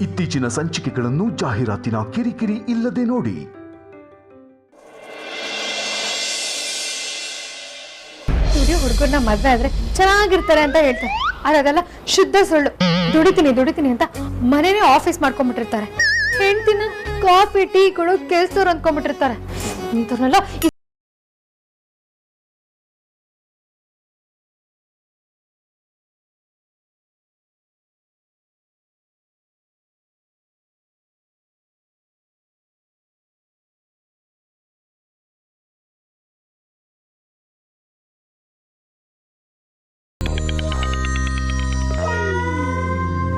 ಇತ್ತೀಚಿನ ಸಂಚಿಕೆಗಳನ್ನು ಜಾಹೀರಾತಿನ ಕಿರಿಕಿರಿ ಇಲ್ಲದೆ ನೋಡಿ. ಹುಡುಗರನ್ನ ಮದ್ವೆ ಆದ್ರೆ ಚೆನ್ನಾಗಿರ್ತಾರೆ ಅಂತ ಹೇಳ್ತಾರೆ. ಅದೆಲ್ಲ ಶುದ್ಧ ಸುಳ್ಳು. ದುಡಿತೀನಿ ಅಂತ ಮನೇನೆ ಆಫೀಸ್ ಮಾಡ್ಕೊಂಡ್ಬಿಟ್ಟಿರ್ತಾರೆ. ಹೆಂಡ್ತಿನ ಕಾಫಿ ಟೀ ಕೊಡೋ ಕೆಲ್ಸದವ್ರು ಅಂದ್ಕೊಂಡ್ಬಿಟ್ಟಿರ್ತಾರೆ. ಇಂಥವ್ರನ್ನೆಲ್ಲ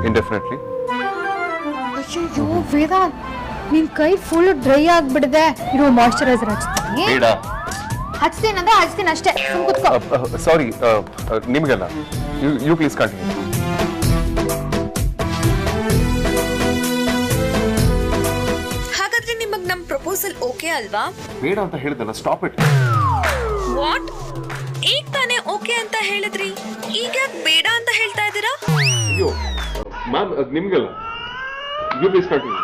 indefinitely. ಅಯ್ಯೋ ವೇದಾಂತ್, ನಿನ್ ಕೈ ಫುಲ್ ಡ್ರೈ ಆಗ್ಬಿಡಿದೆ. ಇರೋ ಮಾಯಿಶ್ಚರೈಸರ್ ಹಚ್ತೀನಿ. ಹಚ್ತೀನಂದ್ರೆ ಹಚ್ತೀನಿ ಅಷ್ಟೇ, ಸುಮ್ ಕುತ್ಕೋ. ಸಾರಿ, ನಿಮಗೆಲ್ಲ ಯು ಪ್ಲೀಸ್ ಕಂಟಿನ್ಯೂ. ಹಾಗಾದ್ರೆ ನಿಮಗೆ ನಮ್ಮ ಪ್ರಪೋಸಲ್ ಓಕೆ ಅಲ್ವಾ? ಬೇಡ ಅಂತ ಹೇಳಿದಲ್ಲ, ಸ್ಟಾಪ್ ಇಟ್. ವಾಟ್? ಈಗ ತಾನೇ ಓಕೆ ಅಂತ ಹೇಳಿದ್ರಿ, ಈಗ ಬೇಡ ಅಂತ ಹೇಳ್ತಾ ಇದ್ದೀರಾ? ಅಯ್ಯೋ ಮ್ಯಾಮ್, ನಿಮ್ಗೆಲ್ಲ ಯು ಪ್ಲೀಸ್ ಕಂಟಿನ್ಯೂ.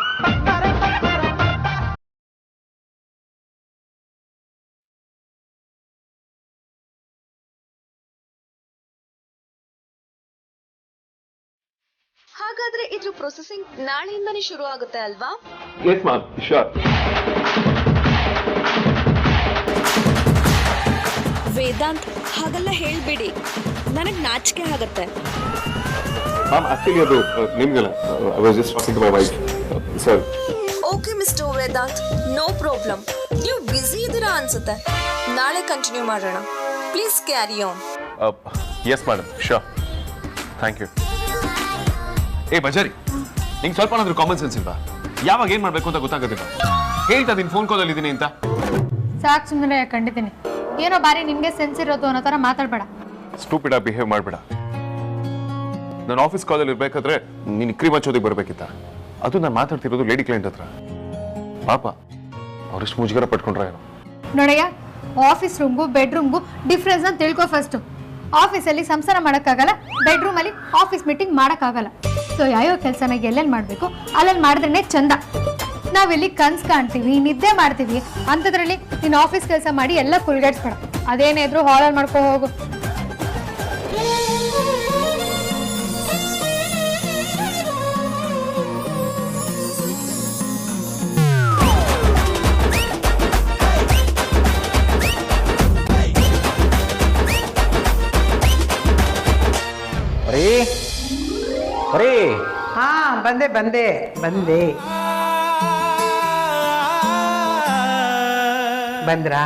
ಹಾಗಾದ್ರೆ ಇದ್ರ ಪ್ರೊಸೆಸಿಂಗ್ ನಾಳೆಯಿಂದನೇ ಶುರು ಆಗುತ್ತೆ ಅಲ್ವಾ? Yes ma'am, sure. ವೇದಾಂತ್, ಹಾಗೆಲ್ಲ ಹೇಳ್ಬಿಡಿ, ನನಗ್ ನಾಚಿಕೆ ಆಗತ್ತೆ. ಮ್ಯಾಮ್, ಆಕ್ಚುಲಿ ಅದು ನಿಮ್ಗೆಲ್ಲ I was just talking to my wife. Sir. Okay mister Vedant, no problem. ನೀವು ಬ್ಯುಸಿ ಇದ್ದೀರಾ ಅನ್ಸುತ್ತೆ. ನಾಳೆ ಕಂಟಿನ್ಯೂ ಮಾಡೋಣ. Please carry on. Yes madam, sure. Thank you ಬಜಾರಿ, ನಿಂಗೆ ಸ್ವಲ್ಪ ಏನಾದರೂ ಕಾಮನ್ ಸೆನ್ಸ್ ಇಲ್ವಾ? ಯಾವಾಗ ಏನು ಮಾಡಬೇಕು ಅಂತ ಗೊತ್ತಾಗೋದಿಲ್ಲ. ಹೇಳ್ತಾ ನೀನು ಫೋನ್ ಕಾಲಲ್ಲಿ ಇದ್ದೀನಿ ಅಂತ. ಸಾಕು, ಸುಮ್ಮನೆ ಕಂಡಿದ್ದೀನಿ. ಏನೋ ಬಾರಿ ನಿಮ್ಗೆ ಸೆನ್ಸ್ ಇರೋದು ಅನ್ನೋ ಥರ ಮಾತಾಡಬೇಡ. ಸ್ಟೂಪಿಡ್ ಆಗಿ ಬಿಹೇವ್ ಮಾಡಬೇಡ. ನಾನು ಆಫೀಸ್ ಕಾಲಲ್ಲಿ ಇರಬೇಕಾದ್ರೆ ನೀನು ಕ್ರೀಮ್ ಹಚ್ಚೋದಕ್ಕೆ ಬರಬೇಕಿತ್ತ. ಅದು ನಾನು ಮಾತಾಡ್ತಿರೋದು ಲೇಡಿ ಕ್ಲೈಂಟ್ ಹತ್ರ. ಪಾಪ ಅವರೆಷ್ಟು ಮುಜುಗರ ಪಟ್ಕೊಂಡ್ರ ಏನೋ. ನೋಡಯ್ಯ, ಆಫೀಸ್ ರೂಮ್ಗೂ ಬೆಡ್ರೂಮ್ಗೂ ಡಿಫ್ರೆನ್ಸ್ ಅಂತ ತಿಳ್ಕೊ ಫಸ್ಟ್. ಆಫೀಸಲ್ಲಿ ಸಂಸಾರ ಮಾಡೋಕ್ಕಾಗಲ್ಲ, ಬೆಡ್ರೂಮಲ್ಲಿ ಆಫೀಸ್ ಮೀಟಿಂಗ್ ಮಾಡೋಕ್ಕಾಗಲ್ಲ. ಸೊ ಯಾವ್ಯಾವ ಕೆಲಸನ ಎಲ್ಲೆಲ್ಲಿ ಮಾಡಬೇಕು ಅಲ್ಲೆಲ್ಲಿ ಮಾಡಿದ್ರೇ ಚಂದ. ನಾವಿಲ್ಲಿ ಕನ್ಸು ಕಾಣ್ತೀವಿ, ನಿದ್ದೆ ಮಾಡ್ತೀವಿ. ಅಂಥದ್ರಲ್ಲಿ ನೀನು ಆಫೀಸ್ ಕೆಲಸ ಮಾಡಿ ಎಲ್ಲ ಕುಲ್ಗಡ್ಸ್ಬೇಡ. ಅದೇನೇ ಇದ್ರು ಹಾಲಲ್ಲಿ ಮಾಡ್ಕೊ ಹೋಗು. ಹಾ, ಬಂದೆ ಬಂದೆ ಬಂದೆ. ಬಂದ್ರಾ?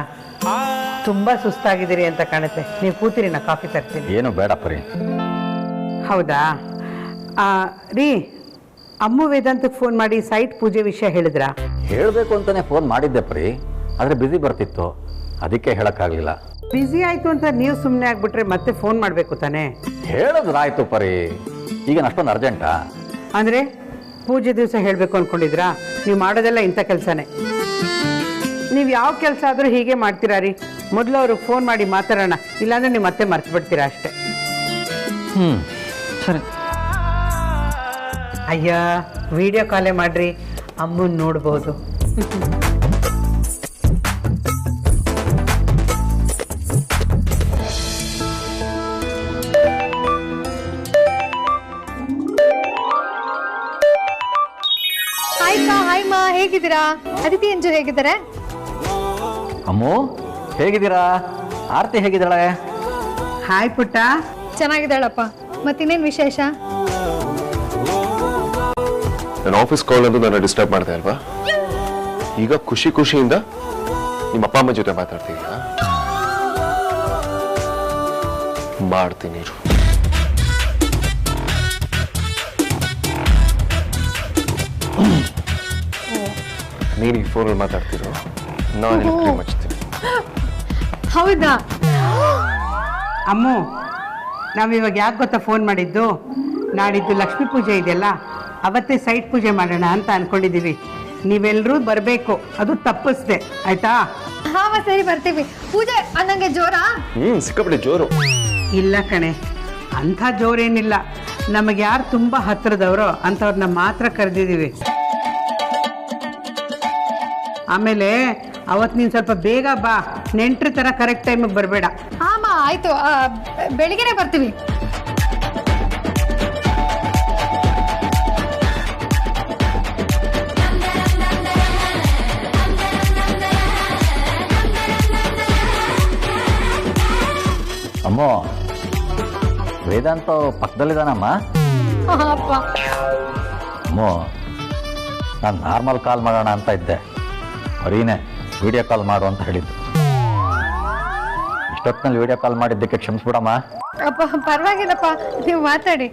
ತುಂಬಾ ಸುಸ್ತಾಗಿದ್ದೀರಿ ಅಂತ ಕಾಣುತ್ತೆ. ನೀವು ಕೂತಿರಿ, ನಾ ಕಾಫಿ ತರ್ತೀನಿ. ಏನು ಬೇಡ ಪರಿ. ಹೌದಾ ರೀ, ಅಮ್ಮು ವೇದಾಂತಕ್ಕೆ ಫೋನ್ ಮಾಡಿ ಸೈಟ್ ಪೂಜೆ ವಿಷಯ ಹೇಳಿದ್ರಾ? ಹೇಳಬೇಕು ಅಂತಾನೆ ಫೋನ್ ಮಾಡಿದ್ದೆ ಪರಿ, ಆದರೆ ಬ್ಯುಸಿ ಬರ್ತಿತ್ತು, ಅದಕ್ಕೆ ಹೇಳಕ್ಕಾಗಲಿಲ್ಲ. ಬ್ಯುಸಿ ಆಯ್ತು ಅಂತ ನೀವು ಸುಮ್ಮನೆ ಆಗ್ಬಿಟ್ರೆ ಮತ್ತೆ ಫೋನ್ ಮಾಡಬೇಕು ತಾನೇ? ಹೇಳಿದ್ರಾಯ್ತು ಪರಿ, ಈಗ ಅಷ್ಟೊಂದು ಅರ್ಜೆಂಟಾ? ಅಂದರೆ ಪೂಜೆ ದಿವಸ ಹೇಳಬೇಕು ಅಂದ್ಕೊಂಡಿದ್ರಾ? ನೀವು ಮಾಡೋದೆಲ್ಲ ಇಂಥ ಕೆಲಸನೇ. ನೀವು ಯಾವ ಕೆಲಸ ಆದರೂ ಹೀಗೆ ಮಾಡ್ತೀರಾ ರೀ? ಮೊದಲು ಅವ್ರಿಗೆ ಫೋನ್ ಮಾಡಿ ಮಾತಾಡೋಣ, ಇಲ್ಲಾಂದ್ರೆ ನೀವು ಮತ್ತೆ ಮರ್ತು ಬಿಡ್ತೀರಾ ಅಷ್ಟೇ. ಸರಿ. ಅಯ್ಯ, ವಿಡಿಯೋ ಕಾಲೇ ಮಾಡ್ರಿ, ಅಮ್ಮನ ನೋಡ್ಬೋದು. ಹಾಯ್ ಮಾ, ಹೇಗಿದ್ದೀರಾ? ಅದಿತಿ ಅಂಜು ಹೇಗಿದ್ದಾರೆ? ಅಮ್ಮು ಹೇಗಿದ್ದೀರಾ? ಆರತಿ ಹೇಗಿದ್ದಾಳೆ? ಹಾಯ್ ಪುಟ್ಟ. ಚೆನ್ನಾಗಿದ್ದಾಳಪ್ಪ. ಮತ್ತಿನ್ನೇನು ವಿಶೇಷ? ನನ್ನ ಆಫೀಸ್ ಕಾಲ್ ಅಂದು ನನ್ನ ಡಿಸ್ಟರ್ಬ್ ಮಾಡ್ತಾ ಇಲ್ವಾ? ಈಗ ಖುಷಿಯಿಂದ ನಿಮ್ಮ ಅಪ್ಪ ಅಮ್ಮ ಜೊತೆ ಮಾತಾಡ್ತೀಯಾ? ಮಾಡ್ತೀನಿ. ನೀನು ಈ ಫೋನಲ್ಲಿ ಮಾತಾಡ್ತಿರೋ, ನಾನು ಕ್ರೀಮ್ ಹಚ್ತೀನಿ. ಹೌದಾ? ಅಮ್ಮು, ನಾವಿವಾಗ ಯಾಕೆ ಗೊತ್ತಾ ಫೋನ್ ಮಾಡಿದ್ದು? ನಾಡಿದ್ದು ಲಕ್ಷ್ಮೀ ಪೂಜೆ ಇದೆಯಲ್ಲ, ಅವತ್ತೇ ಸೈಟ್ ಪೂಜೆ ಮಾಡೋಣ ಅಂತ ಅನ್ಕೊಂಡಿದ್ದೀವಿ. ನೀವೆಲ್ಲರೂ ಬರಬೇಕು, ಅದು ತಪ್ಪಿಸ್ದೆ, ಆಯ್ತಾ? ಹಾ ಸರಿ, ಬರ್ತೀವಿ. ಪೂಜೆ ಅನ್ನಂಗೆ ಜೋರಾ? ಸಿಕ್ಕಾಪಟ್ಟೆ ಜೋರು. ಇಲ್ಲ ಕಣೆ, ಅಂಥ ಜೋರೇನಿಲ್ಲ, ನಮಗೆ ಯಾರು ತುಂಬ ಹತ್ತಿರದವರೋ ಅಂಥವ್ರನ್ನ ಮಾತ್ರ ಕರೆದಿದ್ದೀವಿ. ಆಮೇಲೆ ಅವತ್ತು ನೀನು ಸ್ವಲ್ಪ ಬೇಗ ಬಾ, ನೆಂಟ್ರ ಥರ ಕರೆಕ್ಟ್ ಟೈಮಿಗೆ ಬರಬೇಡ. ಹಾಂ ಆಯಿತು, ಬೆಳಿಗ್ಗೆನೇ ಬರ್ತೀವಿ. ಅಮ್ಮ, ವೇದಾಂತ ಪಕ್ಕದಲ್ಲಿದ್ದಾನಮ್ಮ. ಅಪ್ಪ ಅಮ್ಮ, ನಾನು ನಾರ್ಮಲ್ ಕಾಲ್ ಮಾಡೋಣ ಅಂತ ಇದ್ದೆ, ಬರೀನೇ ವಿಡಿಯೋ ಕಾಲ್ ಮಾಡು ಅಂತ ಹೇಳಿದ್ದು. ಇಷ್ಟೊತ್ತಿನಲ್ಲಿ ವಿಡಿಯೋ ಕಾಲ್ ಮಾಡಿದ್ದಕ್ಕೆ ಕ್ಷಮಿಸ್ಬಿಡಮ್ಮ. ಅಪ್ಪ ಪರವಾಗಿಲ್ಲಪ್ಪ, ನೀವು ಮಾತಾಡಿ.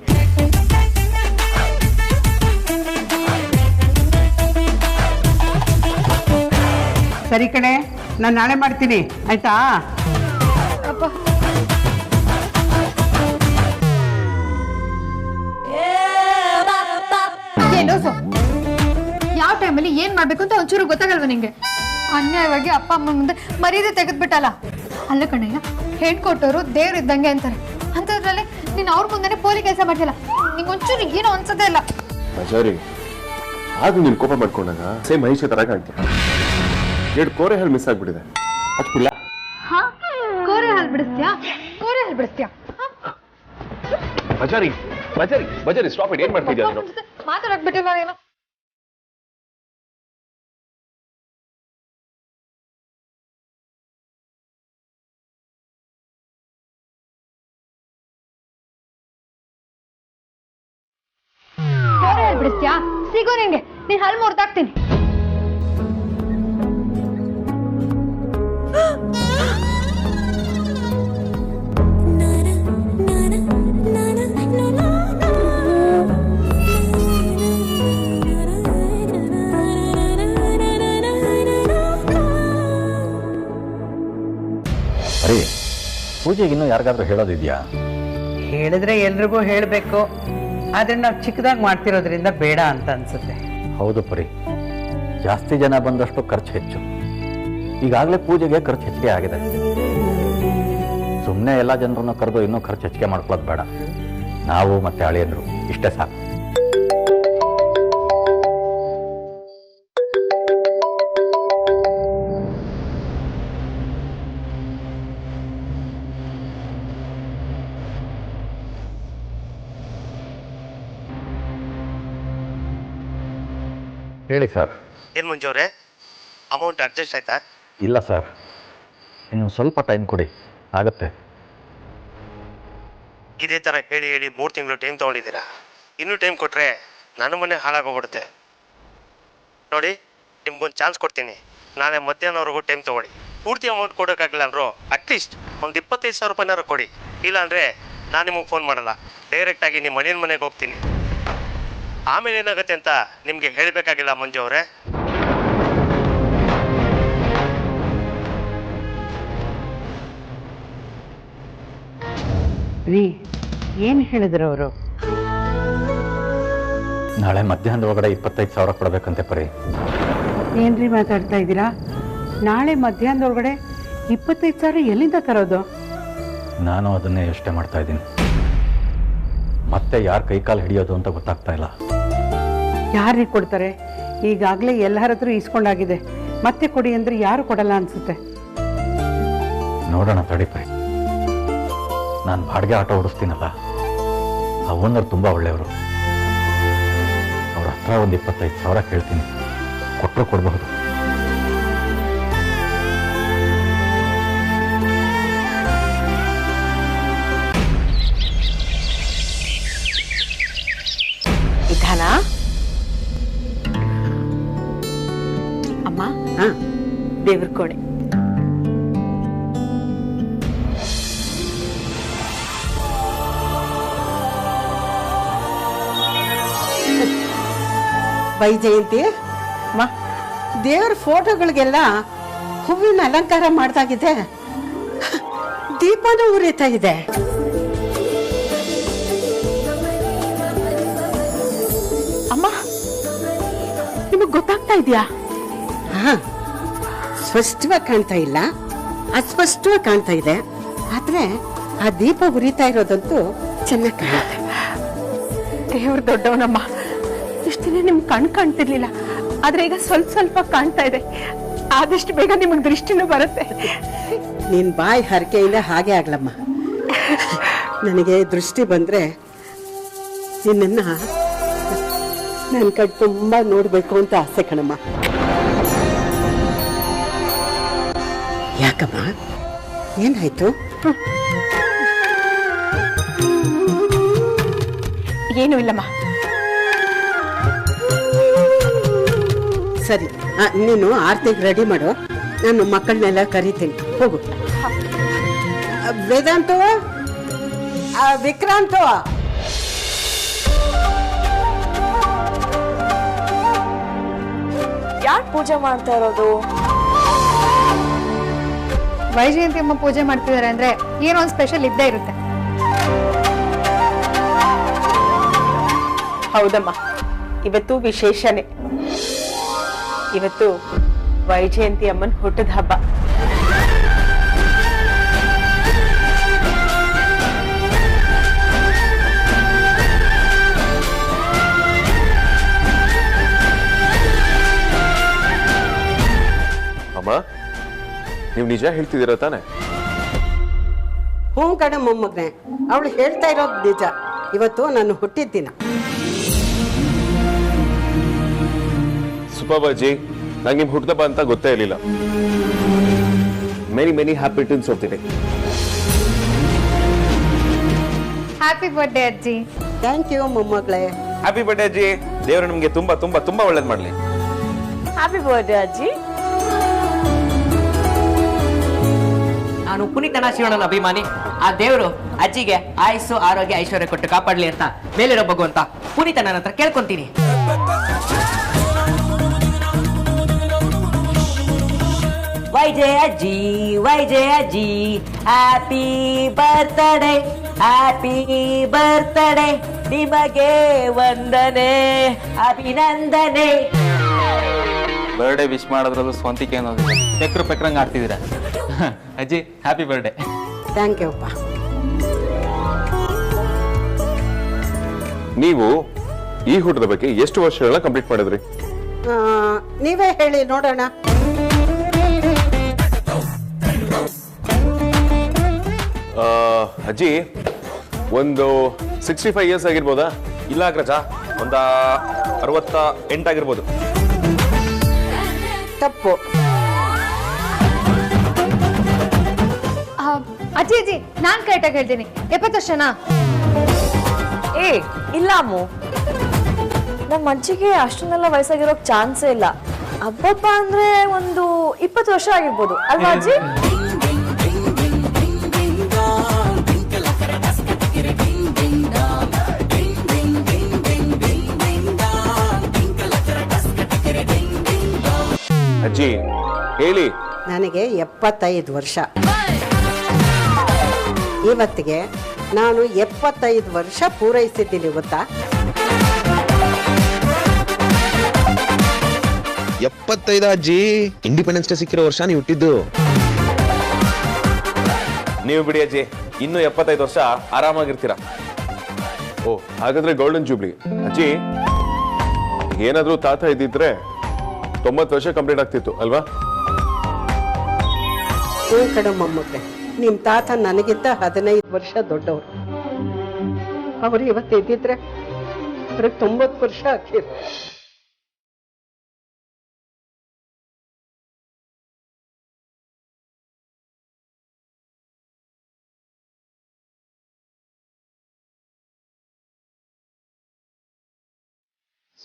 ಸರಿ ಕಣೆ, ನಾನು ನಾಳೆ ಮಾಡ್ತೀನಿ ಆಯ್ತಾ? ಅಪ್ಪ ಯಾವ ಟೈಮಲ್ಲಿ ಏನ್ ಮಾಡ್ಬೇಕು ಅಂತ ಒಂಚೂರು ಗೊತ್ತಾಗಲ್ವ ನಿಂಗೆ? ಅನ್ಯಾಯವಾಗಿ ಅಪ್ಪ ಅಮ್ಮ ಮುಂದೆ ಮರ್ಯಾದೆ ತೆಗೆದ್ಬಿಟ್ಟಲ್ಲ. ಅಲ್ಲ ಕಣಯ್ಯ, ಹೆಣ್ಕೊಟ್ಟವರು ದೇವ್ರು ಇದ್ದಂಗೆ ಅಂತಾರೆ. ಅಂಥದ್ರಲ್ಲಿ ನೀನು ಅವ್ರ ಮುಂದೆ ಪೋಲಿ ಕೆಲಸ ಮಾಡ್ತಿಲ್ಲ. ನಿಂಗೆ ಒಂಚೂರು ಏನೋ ಅನ್ಸೋದೇ ಇಲ್ಲ. ಸರಿ, ಆಗ ನೀನು ಕೋಪ ಮಾಡ್ಕೊಂಡಾಗ ಸೇಮ್ ಮಹೇಶ ತರ ಕಾಣ್ತೀಯ. 2 ಕೋರೆ ಹಾಲು ಮಿಸ್ ಆಗ್ಬಿಟ್ಟಿದೆ, ಹಚ್ಬಿಡ್ಲ? ಹಾ, ಕೋರೆ ಹಾಲು ಬಿಡಿಸ್ತೀಯಾ? ಕೋರೆ ಹಾಲು ಬಿಡಿಸ್ತೀಯಾ? ಬಜಾರಿ ಬಜಾರಿ ಬಜಾರಿ, ಸ್ಟಾಪ್ ಇಟ್. ಏನ್ ಮಾಡ್ತಿದ್ಯಾ ನೀನು? ಮಾತಾಡಕ್ ಬಿಟ್ಟಿಲ್ಲ ಏನೋ. ಕೋರೆ ಹಾಲು ಬಿಡಿಸ್ತೀಯಾ? ಸಿಗೋ ನಿಂಗೆ, ನೀನ್ ಹಲ್ ಮುರ್ದಾಕ್ತೀನಿ. ಬರೀ ಪೂಜೆಗೆ ಇನ್ನೂ ಯಾರಿಗಾದ್ರೂ ಹೇಳೋದಿದ್ಯಾ? ಹೇಳಿದ್ರೆ ಎಲ್ರಿಗೂ ಹೇಳಬೇಕು, ಆದರೆ ನಾವು ಚಿಕ್ಕದಾಗಿ ಮಾಡ್ತಿರೋದ್ರಿಂದ ಬೇಡ ಅಂತ ಅನ್ಸುತ್ತೆ. ಹೌದು ಪರಿ, ಜಾಸ್ತಿ ಜನ ಬಂದಷ್ಟು ಖರ್ಚು ಹೆಚ್ಚು. ಈಗಾಗಲೇ ಪೂಜೆಗೆ ಖರ್ಚು ಹೆಚ್ಚಿಗೆ ಆಗಿದೆ. ಸುಮ್ಮನೆ ಎಲ್ಲ ಜನರನ್ನು ಕರೆದು ಇನ್ನೂ ಖರ್ಚು ಹೆಚ್ಚಿಗೆ ಮಾಡ್ಕೊಳ್ಳೋದು ಬೇಡ. ನಾವು ಮತ್ತೆ ಅಳಿಯಂದ್ರು ಇಷ್ಟೇ ಸಾಕು. ಹೇಳಿ ಸರ್. ಏನು ಮಂಜವ್ರೆ, ಅಮೌಂಟ್ ಅಡ್ಜಸ್ಟ್ ಆಯ್ತಾ? ಇಲ್ಲ ಸರ್, ಇನ್ನು ಸ್ವಲ್ಪ ಟೈಮ್ ಕೊಡಿ, ಆಗುತ್ತೆ. ಇದೇ ಥರ ಹೇಳಿ ಹೇಳಿ 3 ತಿಂಗಳು ಟೈಮ್ ತೊಗೊಂಡಿದ್ದೀರಾ. ಇನ್ನೂ ಟೈಮ್ ಕೊಟ್ಟರೆ ನನ್ನ ಮನೆ ಹಾಳಾಗೋಗ್ಬಿಡುತ್ತೆ. ನೋಡಿ, ನಿಮ್ಗೊಂದು ಚಾನ್ಸ್ ಕೊಡ್ತೀನಿ. ನಾಳೆ ಮಧ್ಯಾಹ್ನವರೆಗೂ ಟೈಮ್ ತೊಗೊಳ್ಳಿ. ಪೂರ್ತಿ ಅಮೌಂಟ್ ಕೊಡೋಕ್ಕಾಗಲ್ಲ ಅಂದರು ಅಟ್ಲೀಸ್ಟ್ ಒಂದು 25,000 ರೂಪಾಯಿನಾರು ಕೊಡಿ. ಇಲ್ಲಾಂದರೆ ನಾನು ನಿಮಗೆ ಫೋನ್ ಮಾಡಲ್ಲ, ಡೈರೆಕ್ಟಾಗಿ ನಿಮ್ಮ ಮನೆಗೆ ಹೋಗ್ತೀನಿ. ಆಮೇಲೆ ಏನಾಗುತ್ತೆ ಅಂತ ನಿಮಗೆ ಹೇಳಬೇಕಾಗಿಲ್ಲ ಮಂಜು ಅವರೇ. ರೀ, ಏನು ಹೇಳಿದ್ರು ಅವರು? ನಾಳೆ ಮಧ್ಯಾಹ್ನದ ಒಳಗಡೆ 25,000 ಕೊಡಬೇಕಂತೆ ಪರಿ. ಏನ್ರಿ ಮಾತಾಡ್ತಾ ಇದ್ದೀರಾ? ನಾಳೆ ಮಧ್ಯಾಹ್ನದೊಳಗಡೆ 25,000 ಎಲ್ಲಿಂದ ತರೋದು? ನಾನು ಅದನ್ನೇ ಯೋಚನೆ ಮಾಡ್ತಾ ಇದ್ದೀನಿ. ಮತ್ತೆ ಯಾರು ಕೈಕಾಲು ಹಿಡಿಯೋದು ಅಂತ ಗೊತ್ತಾಗ್ತಾ ಇಲ್ಲ. ಯಾರಿಗೆ ಕೊಡ್ತಾರೆ? ಈಗಾಗಲೇ ಎಲ್ಲರ ಹತ್ರ ಇಸ್ಕೊಂಡಾಗಿದೆ. ಮತ್ತೆ ಕೊಡಿ ಅಂದರೆ ಯಾರು ಕೊಡಲ್ಲ ಅನ್ಸುತ್ತೆ. ನೋಡೋಣ ತಡಿಪ್ರಿ. ನಾನು ಬಾಡಿಗೆ ಆಟೋ ಓಡಿಸ್ತೀನಲ್ಲ, ಆ ಓನರ್ ತುಂಬ ಒಳ್ಳೆಯವರು. ಅವ್ರ ಹತ್ರ ಒಂದು 25,000 ಕೇಳ್ತೀನಿ, ಕೊಟ್ಟರು ಕೊಡಬಹುದು. ವಿಧಾನ ಅಮ್ಮ, ದೇವ್ರ ಕೊಡೆ. ವೈಜಯಂತಿ ಅಮ್ಮ, ದೇವರ ಫೋಟೋಗಳಿಗೆಲ್ಲ ಹೂವಿನ ಅಲಂಕಾರ ಮಾಡ್ದಾಗಿದೆ, ದೀಪನೂ ಉರಿತಾ ಇದೆ. ಅಮ್ಮ, ನಿಮಗ್ ಗೊತ್ತಾಗ್ತಾ ಇದೆಯಾ? ಹಾ, ಸ್ಪಷ್ಟವಾಗಿ ಕಾಣ್ತಾ ಇಲ್ಲ, ಅಸ್ಪಷ್ಟವಾಗಿ ಕಾಣ್ತಾ ಇದೆ. ಆದ್ರೆ ಆ ದೀಪ ಉರಿತಾ ಇರೋದಂತೂ ಚೆನ್ನಾಗಿ ಕಾಣುತ್ತೆ. ದೇವ್ರು ದೊಡ್ಡವನಮ್ಮ. ಇಷ್ಟು ದಿನ ನಿಮ್ಗೆ ಕಾಣ್ತಿರ್ಲಿಲ್ಲ, ಆದ್ರೆ ಈಗ ಸ್ವಲ್ಪ ಸ್ವಲ್ಪ ಕಾಣ್ತಾ ಇದೆ. ಆದಷ್ಟು ಬೇಗ ನಿಮಗೆ ದೃಷ್ಟಿನೂ ಬರುತ್ತೆ. ನಿನ್ ಬಾಯಿ ಹರಕೆಯಿಂದ ಹಾಗೆ ಆಗ್ಲಮ್ಮ. ನನಗೆ ದೃಷ್ಟಿ ಬಂದ್ರೆ ನಿನ್ನ ನನ್ನ ಕಡೆ ತುಂಬಾ ನೋಡ್ಬೇಕು ಅಂತ ಆಸೆ ಕಣಮ್ಮ. ಯಾಕಮ್ಮ, ಏನಾಯ್ತು? ಏನೂ ಇಲ್ಲಮ್ಮ. ಸರಿ, ನೀನು ಆರ್ತಿಗೆ ರೆಡಿ ಮಾಡು, ನಾನು ಮಕ್ಕಳನ್ನೆಲ್ಲ ಕರಿತೀನಿ. ಹೋಗು. ವೇದಾಂತು, ವಿಕ್ರಾಂತು, ಯಾಕೆ ಪೂಜೆ ಮಾಡ್ತಾ ಇರೋದು? ವೈಜಯಂತಿ ಅಮ್ಮ ಪೂಜೆ ಮಾಡ್ತಿದ್ದಾರೆ ಅಂದ್ರೆ ಏನೋ ಒಂದು ಸ್ಪೆಷಲ್ ಇದ್ದೇ ಇರುತ್ತೆ. ಹೌದಮ್ಮ, ಇವತ್ತು ವಿಶೇಷನೇ. ಇವತ್ತು ವೈಜಯಂತಿ ಅಮ್ಮನ ಹುಟ್ಟದ ಹಬ್ಬ. ಅಮ್ಮ, ನೀವು ನಿಜ ಹೇಳ್ತಿದ್ದೀರಾ ತಾನೆ? ಹ್ಞೂ ಕಣ ಮೊಮ್ಮಗನೆ, ಅವಳು ಹೇಳ್ತಾ ಇರೋದು ನಿಜ. ಇವತ್ತು ನಾನು ಹುಟ್ಟಿದ ದಿನ. ಸುಪಾಬಾಜಿ, ನಂಗೆ ನಿಮ್ ಹುಟ್ಟದಬ್ಬ ಅಂತ ಗೊತ್ತೇ ಇರಲಿಲ್ಲ. Many many happy returns of the day. Happy birthday ಅಜ್ಜಿ. ಥ್ಯಾಂಕ್ ಯು ಮೊಮ್ಮಗಳೇ. ಹ್ಯಾಪಿ ಬರ್ಡೇ ಅಜ್ಜಿ. ದೇವರು ನಿಮ್ಗೆ ತುಂಬಾ ತುಂಬಾ ತುಂಬಾ ಒಳ್ಳೇದ್ ಮಾಡ್ಲಿ. ಹ್ಯಾಪಿ ಬರ್ಡೇ ಅಜ್ಜಿ. ನಾನು ಪುನೀತನ ಶಿವಣ್ಣನ ಅಭಿಮಾನಿ. ಆ ದೇವರು ಅಜ್ಜಿಗೆ ಆಯುಸ್ಸು ಆರೋಗ್ಯ ಐಶ್ವರ್ಯ ಕೊಟ್ಟು ಕಾಪಾಡ್ಲಿ ಅಂತ ಮೇಲಿರೋ ಭಗವಂತ ಪುನೀತನ ಹತ್ರ ಕೇಳ್ಕೊಂತೀನಿ. ವೈಜಯ ಅಜ್ಜಿ, ವೈಜಯ ಅಜ್ಜಿ, ಹ್ಯಾಪಿ ಬರ್ತ್ಡೇ, ಹ್ಯಾಪಿ ಬರ್ತ್ಡೇ, ನಿಮಗೆ ವಂದನೆ, ಅಭಿನಂದನೆ. ಬರ್ಡೇ ವಿಶ್ ಮಾಡೋದ್ರಲ್ಲೂ ಸ್ವಂತಿಕೆ ಅನ್ನೋದು ಪೆಕ್ರು ಪೆಕ್ರಂಗ್ ಆಗ್ತಿದ್ದೀರಾ. ಅಜ್ಜಿ ಹ್ಯಾಪಿ ಬರ್ಡೇ. ಥ್ಯಾಂಕ್ ಯು ಅಪ್ಪ. ನೀವು ಈ ಹುಟ್ಟದ ಬಗ್ಗೆ ಎಷ್ಟು ವರ್ಷಗಳನ್ನ ಕಂಪ್ಲೀಟ್ ಮಾಡಿದ್ರಿ? ನೀವೇ ಹೇಳಿ ನೋಡೋಣ. ಅಜ್ಜಿ, ಒಂದು 65 ಇಯರ್ಸ್ ಆಗಿರ್ಬೋದಾ? ಇಲ್ಲ ಅಗ್ರಜ, ಒಂದ 68 ಆಗಿರ್ಬೋದು. ತಪ್ಪು. ಅಜ್ಜಿ ಅಜ್ಜಿ, ನಾನ್ ಕರೆಕ್ಟಾಗಿ ಹೇಳ್ತೀನಿ. 70 ವರ್ಷನಾ? ಇಲ್ಲ ಅಮ್ಮು, ನಮ್ಮ ಅಜ್ಜಿಗೆ ಅಷ್ಟನ್ನೆಲ್ಲ ವಯಸ್ಸಾಗಿರೋಕ್ ಚಾನ್ಸೇ ಇಲ್ಲ. ಹಬ್ಬಪ್ಪ ಅಂದ್ರೆ ಒಂದು 20 ವರ್ಷ ಆಗಿರ್ಬೋದು ಅಲ್ವಾ ಅಜ್ಜಿ? ಅಜ್ಜಿ ಹೇಳಿ. ನನಗೆ 75 ವರ್ಷ. ಇವತ್ತಿಗೆ ನಾನು 75 ವರ್ಷ ಪೂರೈಸಿದ್ದೀನಿ ಗೊತ್ತಾ? 75 ಅಜ್ಜಿ. ಇಂಡಿಪೆಂಡೆನ್ಸ್ ಡೇ ಸಿಕ್ಕಿರೋ ವರ್ಷ ನೀವು ಹುಟ್ಟಿದ್ದು. ನೀವು ಬಿಡಿ ಅಜ್ಜಿ, ಇನ್ನು 75 ವರ್ಷ ಆರಾಮಾಗಿರ್ತೀರಾ. ಓ, ಹಾಗಾದ್ರೆ ಗೋಲ್ಡನ್ ಜೂಬ್ಲಿ. ಅಜ್ಜಿ, ಏನಾದ್ರೂ ತಾತ ಇದ್ದಿದ್ರೆ 90 ವರ್ಷ ಕಂಪ್ಲೀಟ್ ಆಗ್ತಿತ್ತು ಅಲ್ವಾ? ಹ್ಞೂ ಕಣ ಮೊಮ್ಮಕ್ಕಳೇ, ನಿಮ್ ತಾತ ನನಗಿಂತ 15 ವರ್ಷ ದೊಡ್ಡವರು. ಅವರು ಇವತ್ತು ಇದ್ದಿದ್ರೆ ಅವ್ರಿಗೆ 90 ವರ್ಷ ಆಗ್ತಿತ್ತು.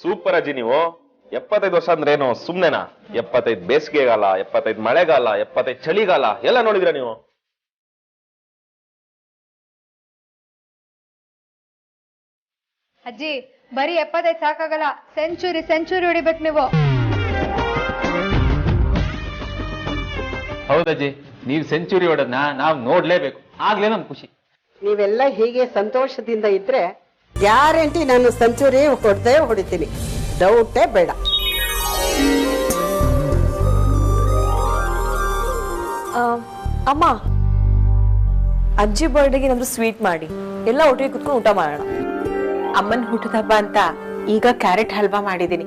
ಸೂಪರ್ ಅಜ್ಜಿ ನೀವು. 75 ವರ್ಷ ಅಂದ್ರೆ ಏನು ಸುಮ್ನೆನಾ? 75 ಬೇಸಿಗೆಗಾಲ, 75 ಮಳೆಗಾಲ, 75 ಚಳಿಗಾಲ ಎಲ್ಲ ನೋಡಿದಿರ ನೀವು? ಅಜ್ಜಿ, ಬರೀ 75 ಸಾಕಾಗಲ್ಲ, ಸೆಂಚುರಿ ಹೊಡಿಬೇಕು ನೀವು. ಹೌದಜ್ಜಿ, ನೀವು ಸೆಂಚುರಿ ಹೊಡೆದ್ನ ನಾವು ನೋಡ್ಲೇಬೇಕು, ಆಗ್ಲೇ ನಮ್ ಖುಷಿ. ನೀವೆಲ್ಲ ಹೀಗೆ ಸಂತೋಷದಿಂದ ಇದ್ರೆ ಗ್ಯಾರಂಟಿ ನಾನು ಸೆಂಚುರಿ ಹೊಡಿತೀನಿ, ಡೌಟೇ ಬೇಡ. ಅಮ್ಮ, ಅಜ್ಜಿ ಬರ್ಡೇಗೆ ಏನಾದ್ರು ಸ್ವೀಟ್ ಮಾಡಿ ಎಲ್ಲ ಒಟ್ಟಿಗೆ ಕುತ್ಕೊಂಡು ಊಟ ಮಾಡೋಣ. ಅಮ್ಮನ ಹುಟ್ಟದ ಹಬ್ಬ ಅಂತ ಈಗ ಕ್ಯಾರೆಟ್ ಹಲ್ವಾ ಮಾಡಿದ್ದೀನಿ.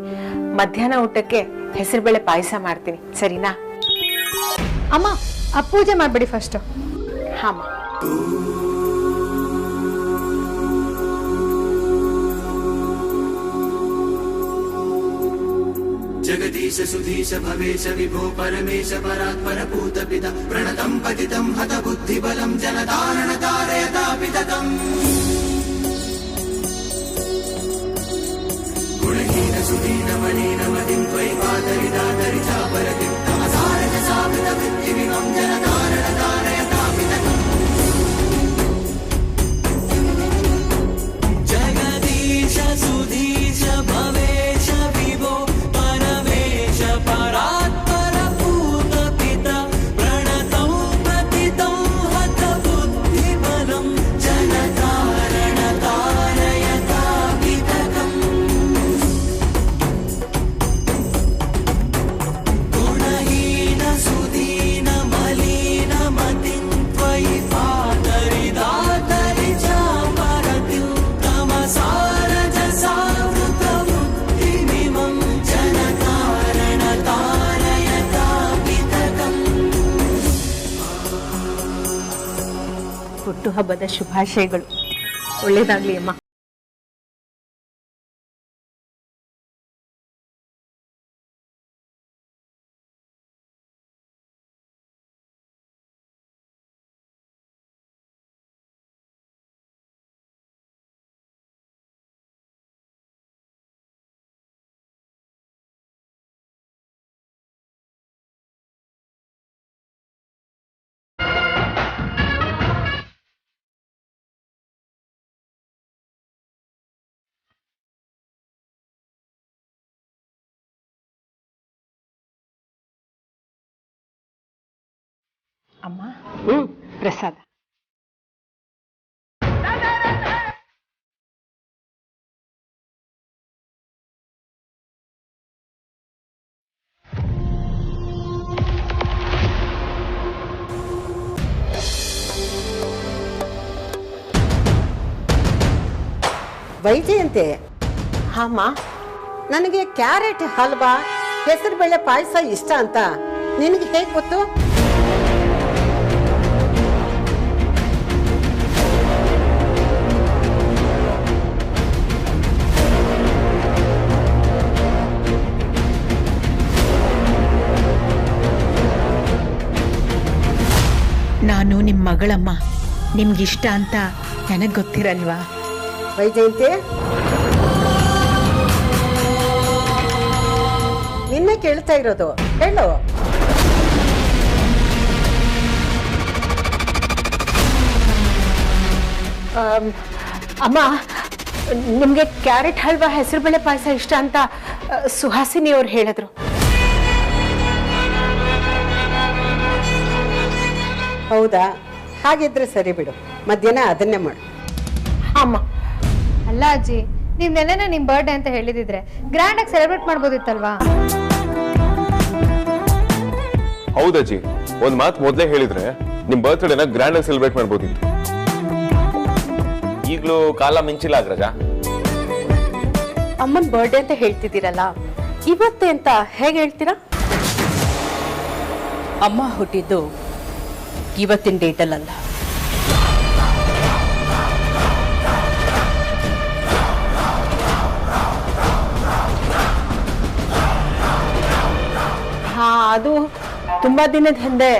ಮಧ್ಯಾಹ್ನ ಊಟಕ್ಕೆ ಹೆಸರುಬೇಳೆ ಪಾಯಸ ಮಾಡ್ತೀನಿ, ಸರಿನಾ? ಅಮ್ಮ ಆ ಪೂಜೆ ಮಾಡ್ಬಿಡಿ ಫಸ್ಟ್. ಹಾಂ. जगदीश सुधीश भवेश विभो परमेश परात्पर पूत पिता प्रणतं पतितं हत बुद्धिबलं जनतारण तारयता पितकम् गुणहीन सुदीन मलिन मदिं त्वयि पातरिदातरि चापरतिं तमसारज सावित वृत्तिमिमं जनतारण तारयता पितकम् जगदीश सुधीश भवेश विभो परात्पर पूत पिता प्रणतं पतितं हत बुद्धिबलं जनतारण तारयता पितकम् गुणहीन सुदीन मलिन मतिं त्वयि पातरिदातरि चापरतिं तमसारज सावृतवृत्तिमिमं जनतारण तारयता पितकम्. ಹುಟ್ಟುಹಬ್ಬದ ಶುಭಾಶಯಗಳು. ಒಳ್ಳೇದಾಗ್ಲಿ ಅಮ್ಮ. ಅಮ್ಮ, ಪ್ರಸಾದ. ವೈಜಯಂತಿ, ಹಾಮ್ಮ, ನನಗೆ ಕ್ಯಾರೆಟ್ ಹಲ್ವಾ ಹೆಸರುಬೇಳೆ ಪಾಯಸ ಇಷ್ಟ ಅಂತ ನಿನಗೆ ಹೇಗೆ ಗೊತ್ತು? ನಾನು ನಿಮ್ಮ ಮಗಳಮ್ಮ, ನಿಮ್ಗಿಷ್ಟ ಅಂತ ನನಗೆ ಗೊತ್ತಿರಲ್ವಾ? ವೈಜಯಂತಿ, ನಿನ್ನೆ ಕೇಳ್ತಾ ಇರೋದು, ಹೇಳು. ಅಮ್ಮ, ನಿಮಗೆ ಕ್ಯಾರೆಟ್ ಹಲ್ವಾ ಹೆಸರುಬೇಳೆ ಪಾಯಸ ಇಷ್ಟ ಅಂತ ಸುಹಾಸಿನಿ ಅವ್ರು ಹೇಳಿದ್ರು. ಹೌದಾ? ಹಾಗಿದ್ರೆ ಸರಿ ಬಿಡು, ಮಧ್ಯಾಹ್ನ ಅದನ್ನೇ ಮಾಡು. ಅಮ್ಮ, ಅಲ್ಲ ಅಜ್ಜಿ, ನೀವ್ ನೆನ್ನೆನೆ ನಿಮ್ ಬರ್ಡೇ ಅಂತ ಹೇಳಿದಿದ್ರೆ ಗ್ರ್ಯಾಂಡ್ ಆಗಿ ಸೆಲೆಬ್ರೇಟ್ ಮಾಡ್ಬೋದಿತ್ತಲ್ವಾ? ಹೌದಜ್ಜಿ, ಒಂದ್ ಮಾತು ಮೊದ್ಲೇ ಹೇಳಿದ್ರೆ ನಿಮ್ ಬರ್ತ್ಡೇನ ಗ್ರ್ಯಾಂಡ್ ಆಗಿ ಸೆಲೆಬ್ರೇಟ್ ಮಾಡ್ಬೋದಿತ್ತು. ಈಗಲೂ ಕಾಲ ಮಿಂಚಿಲ್ಲ ಅಗ್ರಜ. ಅಮ್ಮನ ಬರ್ಡೇ ಅಂತ ಹೇಳ್ತಿದ್ದೀರಲ್ಲ, ಇವತ್ತೇ ಅಂತ ಹೇಗೆ ಹೇಳ್ತೀರಾ? ಅಮ್ಮ ಹುಟ್ಟಿದ್ದು ಇವತ್ತಿನ ಡೇಟಲ್ಲ. ಹಾ, ಅದು ತುಂಬಾ ದಿನದ ಹಿಂದೆ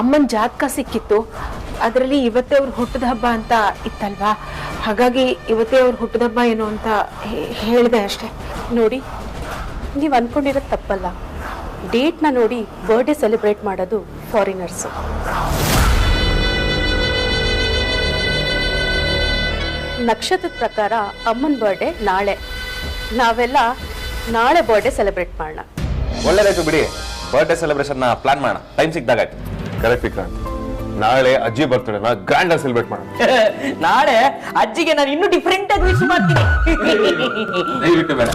ಅಮ್ಮನ ಜಾತಕ ಸಿಕ್ಕಿತ್ತು. ಅದರಲ್ಲಿ ಇವತ್ತೇ ಅವ್ರ ಹುಟ್ಟದ ಹಬ್ಬ ಅಂತ ಇತ್ತಲ್ವಾ, ಹಾಗಾಗಿ ಇವತ್ತೇ ಅವ್ರ ಹುಟ್ಟದ ಹಬ್ಬ ಏನು ಅಂತ ಹೇಳಿದೆ ಅಷ್ಟೇ. ನೋಡಿ, ನೀವು ಅನ್ಕೊಂಡಿರೋದು ತಪ್ಪಲ್ಲ. ಡೇಟ್ನ ನೋಡಿ ಬರ್ಡೇ ಸೆಲೆಬ್ರೇಟ್ ಮಾಡೋದು ಫಾರಿನರ್ಸು. ನಕ್ಷತ್ರದ ಪ್ರಕಾರ ಅಮ್ಮನ ಬರ್ಡೇ ನಾಳೆ. ನಾವೆಲ್ಲ ನಾಳೆ ಬರ್ಡೇ ಸೆಲೆಬ್ರೇಟ್ ಮಾಡೋಣ. ಒಳ್ಳೇದಾಯ್ತು ಬಿಡಿ, ಬರ್ಡೇ ಸೆಲೆಬ್ರೇಷನ್ ಪ್ಲಾನ್ ಮಾಡೋಣ. ಟೈಮ್ ಸಿಕ್ದಾಗಾಯ್ತು. ಕರೆಕ್ಟ್ ವಿಕ್ರಾಂತ್, ನಾಳೆ ಅಜ್ಜಿ ಬರ್ತಾಳೆ, ಗ್ರ್ಯಾಂಡ್ ಆಗಿ ಸೆಲೆಬ್ರೇಟ್ ಮಾಡೋಣ. ನಾಳೆ ಅಜ್ಜಿಗೆ ನಾನು ಇನ್ನೂ ಡಿಫ್ರೆಂಟ್ ಆಗಿ ವಿಶ್ ಮಾಡ್ತೀನಿ. ದಯವಿಟ್ಟು ಬೇಡ.